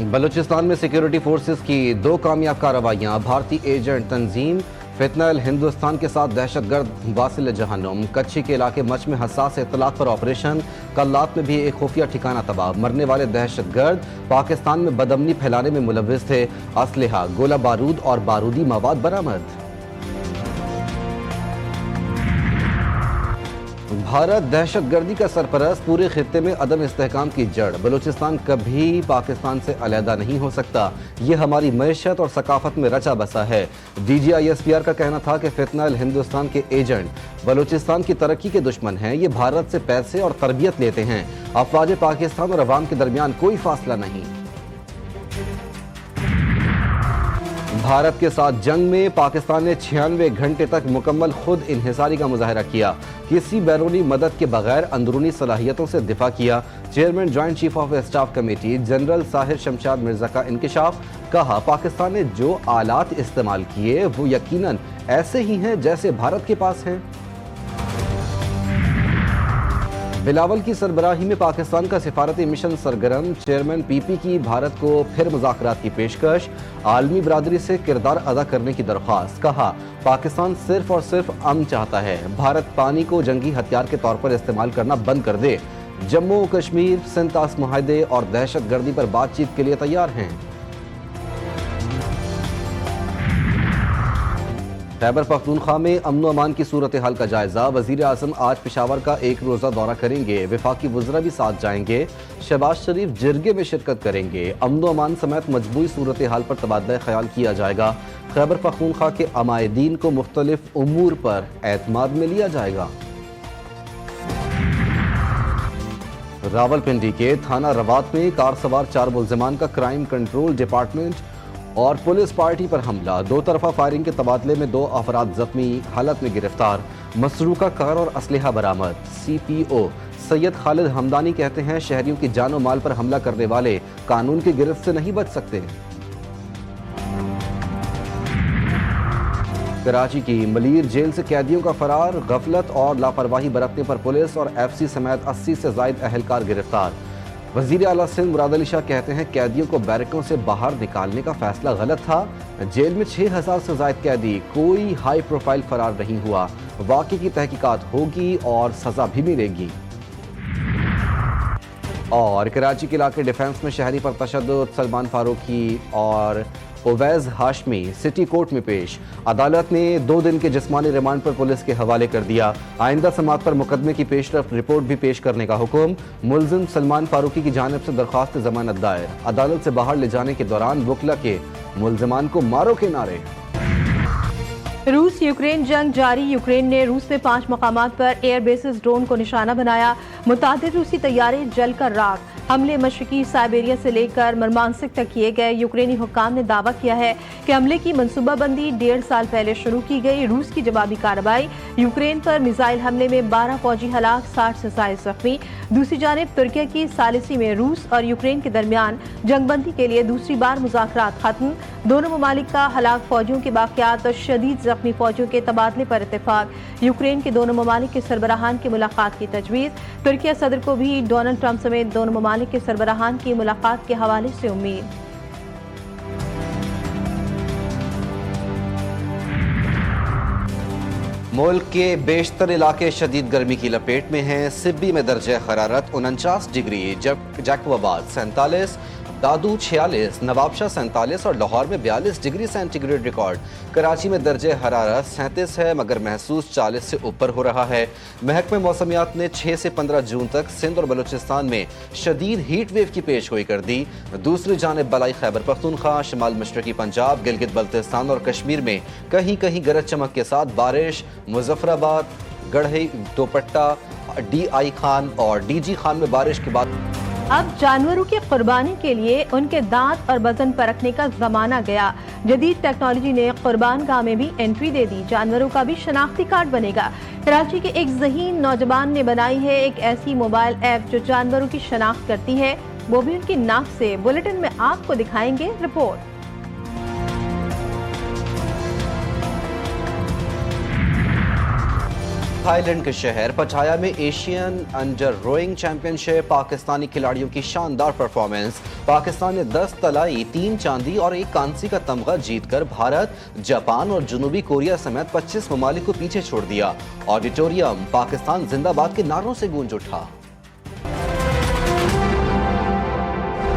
बलूचिस्तान में security forces की 2 कामयाब कार्रवाइयां। भारतीय एजेंट तंजीम फितनल हिंदुस्तान के साथ दहशतगर्द वासिल जहन्नुम। कच्ची के इलाके मच में हसास इत्तलात पर ऑपरेशन। कल्लात में भी एक खुफिया ठिकाना तबाह। मरने वाले दहशतगर्द पाकिस्तान में बदअमनी फैलाने में मुलव्विस थे। असलहा, गोला बारूद और बारूदी मवाद बरामद। भारत दहशतगर्दी का सरपरस्त, पूरे खित्ते में अदम इस्तेहकाम की जड़। बलूचिस्तान कभी पाकिस्तान से अलहदा नहीं हो सकता। ये हमारी मईशत और सकाफत में रचा बसा है। DGISPR का कहना था कि फितनल हिंदुस्तान के एजेंट बलूचिस्तान की तरक्की के दुश्मन हैं। ये भारत से पैसे और तरबियत लेते हैं। अफवाज पाकिस्तान और अवाम के दरमियान कोई फासला नहीं। भारत के साथ जंग में पाकिस्तान ने 96 घंटे तक मुकम्मल खुद इन्हिसारी का मुजाहरा किया। किसी बैरूनी मदद के बगैर अंदरूनी सलाहियतों से दिफा किया। Chairman joint chief of staff committee general Sahir Shamshad Mirza का इंकिशाफ। कहा, पाकिस्तान ने जो आलात इस्तेमाल किए वो यकीनन ऐसे ही हैं जैसे भारत के पास हैं। बिलावल की सरबराही में पाकिस्तान का सिफारती मिशन सरगर्म। चेयरमैन PP की भारत को फिर मुज़ाकरात की पेशकश। आलमी बरादरी से किरदार अदा करने की दरख्वास्त। कहा, पाकिस्तान सिर्फ और सिर्फ अमन चाहता है। भारत पानी को जंगी हथियार के तौर पर इस्तेमाल करना बंद कर दे। जम्मू कश्मीर सिंतास मुआहदे और दहशतगर्दी पर बातचीत के लिए तैयार हैं। खैबर पख्तूनख्वा में अमन व अमान की सूरत हाल का जायजा। वजीर आज़म आज पेशावर का एक रोज़ा दौरा करेंगे। वफाकी वज़रा भी साथ जाएंगे। शहबाज शरीफ जिरगे में शिरकत करेंगे। अमन व अमान समेत मजबूई सूरत हाल पर तबादला ख्याल किया जाएगा। खैबर पख्तूनख्वा के अमायदीन को मुख्तलिफ उमूर पर एतमाद में लिया जाएगा। रावलपिंडी के थाना रवात में कार सवार 4 मुल्ज़िमान का क्राइम कंट्रोल डिपार्टमेंट और पुलिस पार्टी पर हमला। 2 तरफा फायरिंग के तबादले में 2 अफराद जख्मी, हालत में गिरफ्तार। मसरूका कार और असलहा बरामद। CPO सैयद खालिद हमदानी कहते हैं, शहरियों की जान और माल पर हमला करने वाले कानून की गिरफ्त से नहीं बच सकते। कराची की मलीर जेल से कैदियों का फरार। गफलत और लापरवाही बरतने पर पुलिस और FC समेत 80 से जायद अहलकार गिरफ्तार। वजीर आला सिंध मुराद अली शाह कहते हैं, कैदियों को बैरकों से बाहर निकालने का फैसला गलत था। जेल में 6000 से जायद कैदी, कोई हाई प्रोफाइल फरार नहीं हुआ। वाक़े की तहकीकात होगी और सजा भी मिलेगी। और कराची के इलाके डिफेंस में शहरी पर तशद्दुद। सलमान फारूकी और उवैस हाशमी सिटी कोर्ट में पेश। अदालत ने 2 दिन के जिस्मानी रिमांड पर पुलिस के हवाले कर दिया। आइंदा समाअत पर मुकदमे की पेशरफ रिपोर्ट भी पेश करने का हुक्म। मुल्जिम सलमान फारूकी की जानिब से दरख्वास्त जमानत दायर। अदालत से बाहर ले जाने के दौरान वकला के मुल्जिमान को मारो के नारे। रूस यूक्रेन जंग जारी। यूक्रेन ने रूस में 5 मकामात पर एयर बेसिस ड्रोन को निशाना बनाया। मुतादिद रूसी तैयारे जलकर राख। हमले मशरकी साइबेरिया से लेकर मरमांसिक तक किए गए। यूक्रेनी हुक्काम ने दावा किया है कि हमले की मनसूबाबंदी 1.5 साल पहले शुरू की गई। रूस की जवाबी कार्रवाई। यूक्रेन पर मिसाइल हमले में 12 फौजी हलाक, 60 से जायद जख्मी। दूसरी जानिब तुर्की की सालिसी में रूस और यूक्रेन के दरमियान जंगबंदी के लिए दूसरी बार मुज़ाकरात खत्म। दोनों ममालिक का हलाक फौजियों के बाक़ियात और शदीद जख्मी फौजियों के तबादले पर इत्तेफाक। यूक्रेन के दोनों ममालिक के सरबराहान की मुलाकात की तजवीज़। तुर्की सदर को भी डोनाल्ड ट्रंप समेत दोनों ममालिक के सरबराहान की मुलाकात के हवाले से उम्मीद। मुल्क के बेशतर इलाके शदीद गर्मी की लपेट में हैं। सिब्बी में दर्जे हरारत 49 डिग्री, जैकबाबाद 47, दादू 46, नवाबशाह 47 और लाहौर में 42 डिग्री सेंटीग्रेड रिकॉर्ड। कराची में दर्जे हरारत 37 है मगर महसूस 40 से ऊपर हो रहा है। महकमे मौसमियात ने 6 से 15 जून तक सिंध और बलूचिस्तान में शदीद हीट वेव की पेशगोई कर दी। दूसरी जानिब बलाई खैबर पख्तूनख्वा, शिमाल मशरकी पंजाब, गिलगित बल्तिस्तान और कश्मीर में कहीं कहीं गरज चमक के साथ बारिश। मुजफ्फराबाद, गढ़ई, दोपट्टा, DI खान और DG खान में बारिश के बाद अब जानवरों की कुर्बानी के लिए उनके दांत और वजन परखने का जमाना गया। जदीद टेक्नोलॉजी ने कुर्बान गाह में भी एंट्री दे दी। जानवरों का भी शनाख्ती कार्ड बनेगा। कराची के एक ज़हीन नौजवान ने बनाई है एक ऐसी मोबाइल ऐप जो जानवरों की शनाख्त करती है, वो भी उनकी नाक से। बुलेटिन में आपको दिखाएंगे रिपोर्ट। تھائی لینڈ کے شہر پٹایا میں ایشین انڈر روئنگ چیمپئن شپ پاکستانی کھلاڑیوں کی شاندار پرفارمنس. پاکستان نے 10 طلائی 3 چاندی اور 1 کانسی کا تمغہ جیت کر بھارت، جاپان اور جنوبی کوریا سمیت 25 ممالک کو پیچھے چھوڑ دیا. آڈیٹوریم پاکستان زندہ باد کے نعروں سے گونج اٹھا.